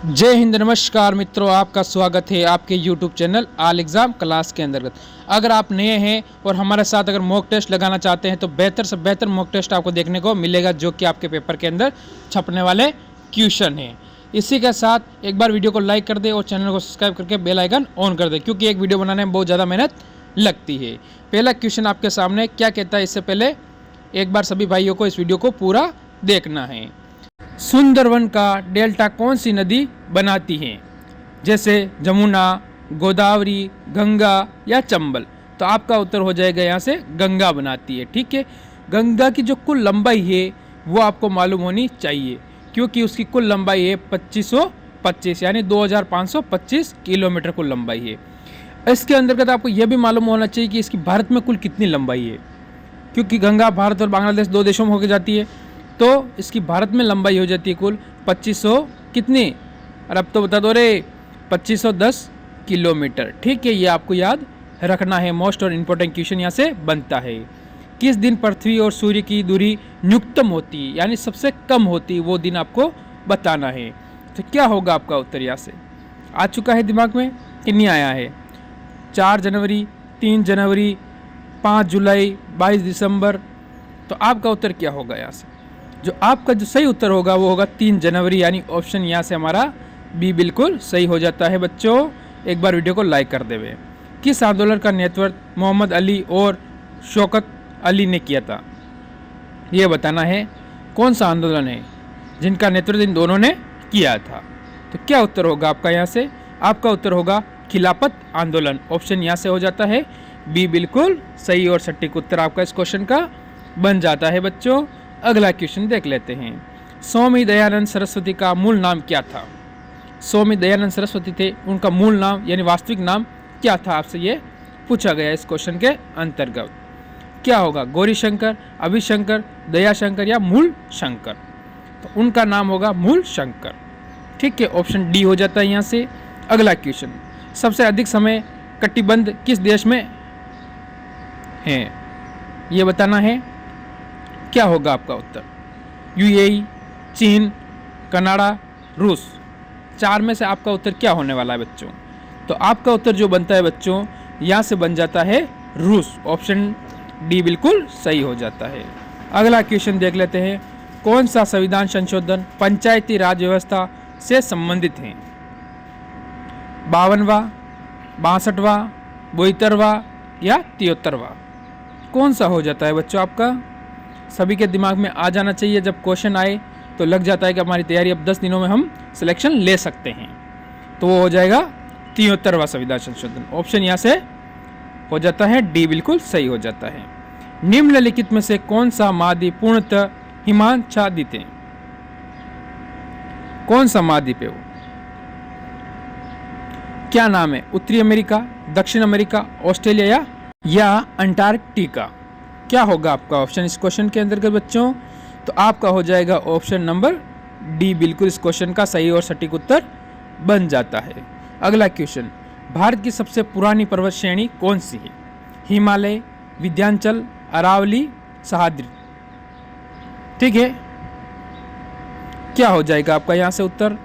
जय हिंद, नमस्कार मित्रों, आपका स्वागत है आपके YouTube channel all exam class के अंतर्गत। अगर आप नए हैं और हमारे साथ अगर मॉक टेस्ट लगाना चाहते हैं तो बेहतर से बेहतर मॉक टेस्ट आपको देखने को मिलेगा, जो कि आपके पेपर के अंदर छपने वाले क्वेश्चन हैं। इसी के साथ एक बार वीडियो को लाइक कर दे और चैनल को सब्सक्राइब करके बेल आइकन ऑन कर दे, क्योंकि एक वीडियो बनाने में बहुत ज़्यादा मेहनत लगती है। पहला क्वेश्चन आपके सामने क्या कहता है, इससे पहले एक बार सभी भाइयों को इस वीडियो को पूरा देखना है। सुंदरवन का डेल्टा कौन सी नदी बनाती है, जैसे जमुना, गोदावरी, गंगा या चंबल? तो आपका उत्तर हो जाएगा यहाँ से गंगा बनाती है। ठीक है, गंगा की जो कुल लंबाई है वो आपको मालूम होनी चाहिए, क्योंकि उसकी कुल लंबाई है 2525 यानी 2525 किलोमीटर कुल लंबाई है। इसके अंतर्गत आपको यह भी मालूम होना चाहिए कि इसकी भारत में कुल कितनी लंबाई है, क्योंकि गंगा भारत और बांग्लादेश दो देशों में होकर जाती है, तो इसकी भारत में लंबाई हो जाती है कुल 2500 कितनी, और अब तो बता दो रे, 2510 किलोमीटर। ठीक है, ये आपको याद रखना है। मोस्ट और इम्पोर्टेंट क्वेश्चन यहाँ से बनता है। किस दिन पृथ्वी और सूर्य की दूरी न्यूनतम होती है, यानी सबसे कम होती है, वो दिन आपको बताना है। तो क्या होगा आपका उत्तर? यहाँ से आ चुका है दिमाग में कि नहीं आया है? 4 जनवरी, 3 जनवरी, 5 जुलाई, 22 दिसंबर। तो आपका उत्तर क्या होगा? यहाँ से जो आपका जो सही उत्तर होगा वो होगा 3 जनवरी, यानी ऑप्शन यहाँ से हमारा बी बिल्कुल सही हो जाता है। बच्चों एक बार वीडियो को लाइक कर देवे। किस आंदोलन का नेतृत्व मोहम्मद अली और शौकत अली ने किया था, ये बताना है। कौन सा आंदोलन है जिनका नेतृत्व इन दोनों ने किया था? तो क्या उत्तर होगा आपका? यहाँ से आपका उत्तर होगा खिलाफत आंदोलन। ऑप्शन यहाँ से हो जाता है बी बिल्कुल सही और सटीक उत्तर आपका इस क्वेश्चन का बन जाता है। बच्चों अगला क्वेश्चन देख लेते हैं। स्वामी दयानंद सरस्वती का मूल नाम क्या था? स्वामी दयानंद सरस्वती थे, उनका मूल नाम यानी वास्तविक नाम क्या था? आपसे ये पूछा गया इस क्वेश्चन के अंतर्गत। क्या होगा? गौरी शंकर, अभिशंकर, दयाशंकर या मूल शंकर? तो उनका नाम होगा मूल शंकर। ठीक है, ऑप्शन डी हो जाता है यहाँ से। अगला क्वेश्चन, सबसे अधिक समय कटिबंध किस देश में है, ये बताना है। क्या होगा आपका उत्तर? यूएई, चीन, कनाडा, रूस। 4 में से आपका उत्तर क्या होने वाला है बच्चों? तो आपका उत्तर जो बनता है बच्चों यहाँ से बन जाता है रूस। ऑप्शन डी बिल्कुल सही हो जाता है। अगला क्वेश्चन देख लेते हैं। कौन सा संविधान संशोधन पंचायती राज व्यवस्था से संबंधित है? 52वां, 62वां, 72वां या 73वां? कौन सा हो जाता है बच्चों आपका? सभी के दिमाग में आ जाना चाहिए। जब क्वेश्चन आए तो लग जाता है कि हमारी तैयारी अब 10 दिनों में हम सिलेक्शन ले सकते हैं। तो वो हो जाएगा 73वां संविधान संशोधन। ऑप्शन यहाँ से हो जाता है डी बिल्कुल सही हो जाता है। निम्नलिखित में से कौन सा महाद्वीप पूर्णतः हिमाच्छादित है? कौन सा महाद्वीप है वो? क्या नाम है? उत्तरी अमेरिका, दक्षिण अमेरिका, ऑस्ट्रेलिया या अंटार्कटिका? क्या होगा आपका ऑप्शन इस क्वेश्चन के अंतर्गत बच्चों? तो आपका हो जाएगा ऑप्शन नंबर डी बिल्कुल इस क्वेश्चन का सही और सटीक उत्तर बन जाता है। अगला क्वेश्चन, भारत की सबसे पुरानी पर्वत श्रेणी कौन सी है? हिमालय, विंध्याचल, अरावली, सह्याद्री? ठीक है, क्या हो जाएगा आपका यहाँ से उत्तर?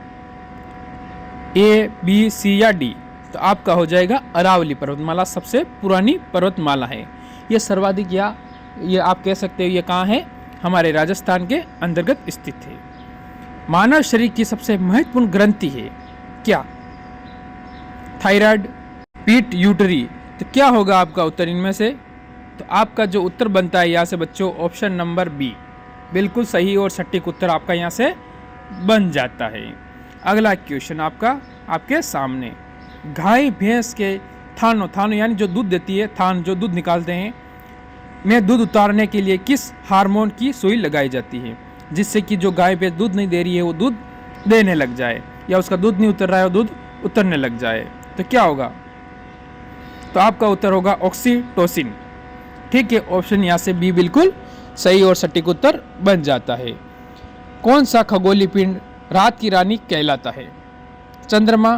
ए, बी, सी या डी? तो आपका हो जाएगा अरावली पर्वतमाला सबसे पुरानी पर्वतमाला है। ये सर्वाधिक या ये आप कह सकते हो ये कहाँ है? हमारे राजस्थान के अंतर्गत स्थित है। मानव शरीर की सबसे महत्वपूर्ण ग्रंथि है क्या? Thyroid, pituitary? तो क्या होगा आपका उत्तर इनमें से? तो आपका जो उत्तर बनता है यहाँ से बच्चों ऑप्शन नंबर बी बिल्कुल सही और सटीक उत्तर आपका यहाँ से बन जाता है। अगला क्वेश्चन आपका आपके सामने, गाय भैंस के थानों यानी जो दूध देती है, थान जो दूध निकालते हैं, में दूध उतारने के लिए किस हार्मोन की सुई लगाई जाती है, जिससे कि जो गाय भैंस दूध नहीं दे रही है वो दूध देने लग जाए, या उसका दूध नहीं उतर रहा है वो दूध उतरने लग जाए? तो क्या होगा? तो आपका उत्तर होगा ऑक्सीटोसिन। ठीक है, ऑप्शन यहाँ से बी बिल्कुल सही और सटीक उत्तर बन जाता है। कौन सा खगोलीय पिंड रात की रानी कहलाता है? चंद्रमा,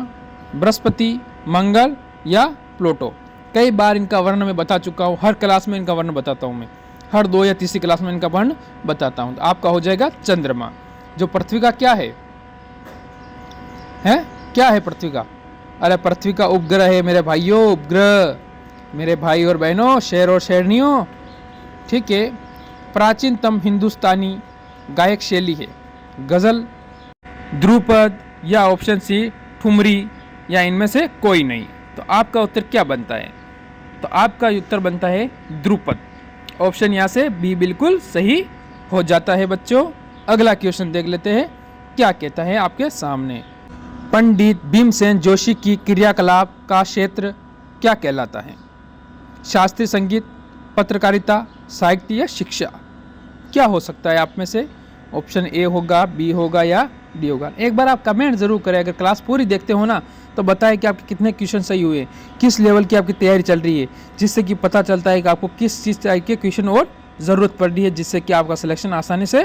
बृहस्पति, मंगल या प्लूटो? कई बार इनका वर्ण मैं बता चुका हूँ, हर क्लास में इनका वर्ण बताता हूँ मैं, हर 2 या तीसरी क्लास में इनका वर्ण बताता हूँ। तो आपका हो जाएगा चंद्रमा, जो पृथ्वी का क्या है क्या है पृथ्वी का? अरे पृथ्वी का उपग्रह है मेरे भाइयों, उपग्रह। मेरे भाई और बहनों, शेर और शेरनियों, ठीक है। प्राचीनतम हिंदुस्तानी गायक शैली है गज़ल, ध्रुपद या ऑप्शन सी ठुमरी, या इनमें से कोई नहीं। तो आपका उत्तर क्या बनता है? तो आपका उत्तर बनता है ध्रुपद। ऑप्शन यहाँ से बी बिल्कुल सही हो जाता है बच्चों। अगला क्वेश्चन देख लेते हैं, क्या कहता है आपके सामने। पंडित भीमसेन जोशी की क्रियाकलाप का क्षेत्र क्या कहलाता है? शास्त्रीय संगीत, पत्रकारिता, साहित्य या शिक्षा? क्या हो सकता है आप में से? ऑप्शन ए होगा, बी होगा या डी होगा। एक बार आप कमेंट जरूर करें, अगर क्लास पूरी देखते हो ना तो बताएं कि आपके कितने क्वेश्चन सही हुए, किस लेवल की आपकी तैयारी चल रही है, जिससे कि पता चलता है कि आपको किस चीज़ के क्वेश्चन और ज़रूरत पड़ रही है, जिससे कि आपका सिलेक्शन आसानी से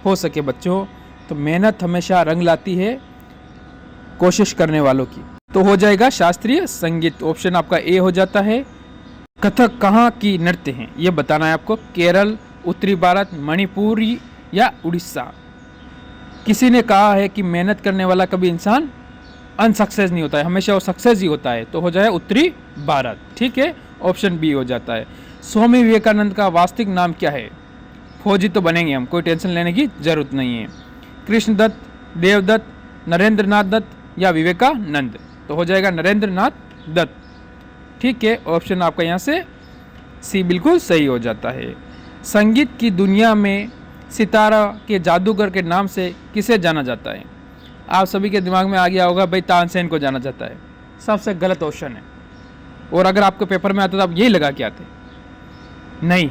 हो सके बच्चों। तो मेहनत हमेशा रंग लाती है कोशिश करने वालों की। तो हो जाएगा शास्त्रीय संगीत, ऑप्शन आपका ए हो जाता है। कथक कहाँ की नृत्य हैं ये बताना है आपको। केरल, उत्तरी भारत, मणिपुरी या उड़ीसा? किसी ने कहा है कि मेहनत करने वाला कभी इंसान अनसक्सेस नहीं होता है, हमेशा वो सक्सेस ही होता है। तो हो जाए उत्तरी भारत, ठीक है। ऑप्शन बी हो जाता है। स्वामी विवेकानंद का वास्तविक नाम क्या है? फौजी तो बनेंगे हम, कोई टेंशन लेने की जरूरत नहीं है। कृष्णदत्त, देवदत्त, नरेंद्रनाथ दत्त या विवेकानंद? तो हो जाएगा नरेंद्रनाथ दत्त, ठीक है। ऑप्शन आपका यहाँ से सी बिल्कुल सही हो जाता है। संगीत की दुनिया में सितारा के जादूगर के नाम से किसे जाना जाता है? आप सभी के दिमाग में आ गया होगा भाई, तानसेन को जाना जाता है। सबसे गलत ऑप्शन है, और अगर आपको पेपर में आता तो आप यही लगा के आते। नहीं,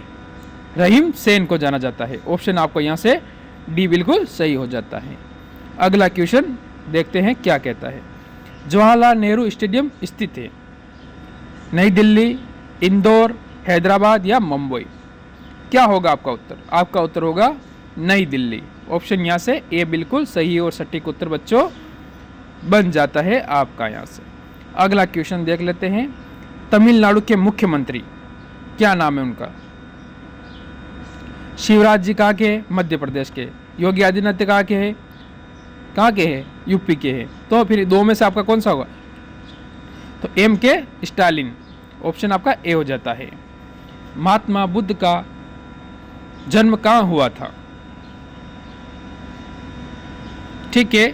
रहीम सेन को जाना जाता है। ऑप्शन आपको यहाँ से डी बिल्कुल सही हो जाता है। अगला क्वेश्चन देखते हैं क्या कहता है। जवाहरलाल नेहरू स्टेडियम स्थित है नई दिल्ली, इंदौर, हैदराबाद या मुंबई? क्या होगा आपका उत्तर? आपका उत्तर होगा नई दिल्ली। ऑप्शन यहाँ से ए बिल्कुल सही और सटीक उत्तर बच्चों बन जाता है आपका यहाँ से। अगला क्वेश्चन देख लेते हैं। तमिलनाडु के मुख्यमंत्री क्या नाम है उनका? शिवराज जी कहाँ के हैं? मध्य प्रदेश के। योगी आदित्यनाथ कहाँ के हैं? कहाँ के हैं? यूपी के हैं। तो फिर दो में से आपका कौन सा होगा? तो एम के स्टालिन, ऑप्शन आपका ए हो जाता है। महात्मा बुद्ध का जन्म कहाँ हुआ था? ठीक है,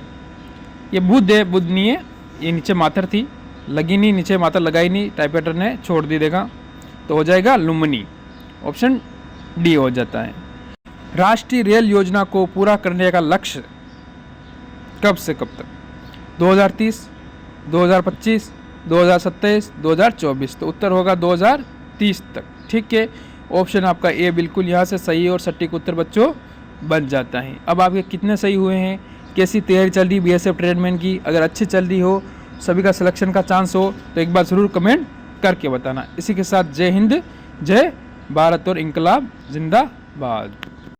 ये बुद्ध है, बुद्ध नहीं है, ये नीचे मातर थी, लगी नहीं, नीचे मातर लगाई नहीं, टाइपराइटर ने छोड़ दी देगा। तो हो जाएगा लुम्बिनी, ऑप्शन डी हो जाता है। राष्ट्रीय रेल योजना को पूरा करने का लक्ष्य कब से कब तक? 2030, 2025, 2027, 2024? तो उत्तर होगा 2030 तक, ठीक है। ऑप्शन आपका ए बिल्कुल यहाँ से सही और सटीक उत्तर बच्चों बन जाता है। अब आपके कितने सही हुए हैं, कैसी तैयारी चल रही बीएसएफ ट्रेडमैन की? अगर अच्छी चल रही हो, सभी का सिलेक्शन का चांस हो, तो एक बार ज़रूर कमेंट करके बताना। इसी के साथ जय हिंद, जय भारत और इंकलाब जिंदाबाद।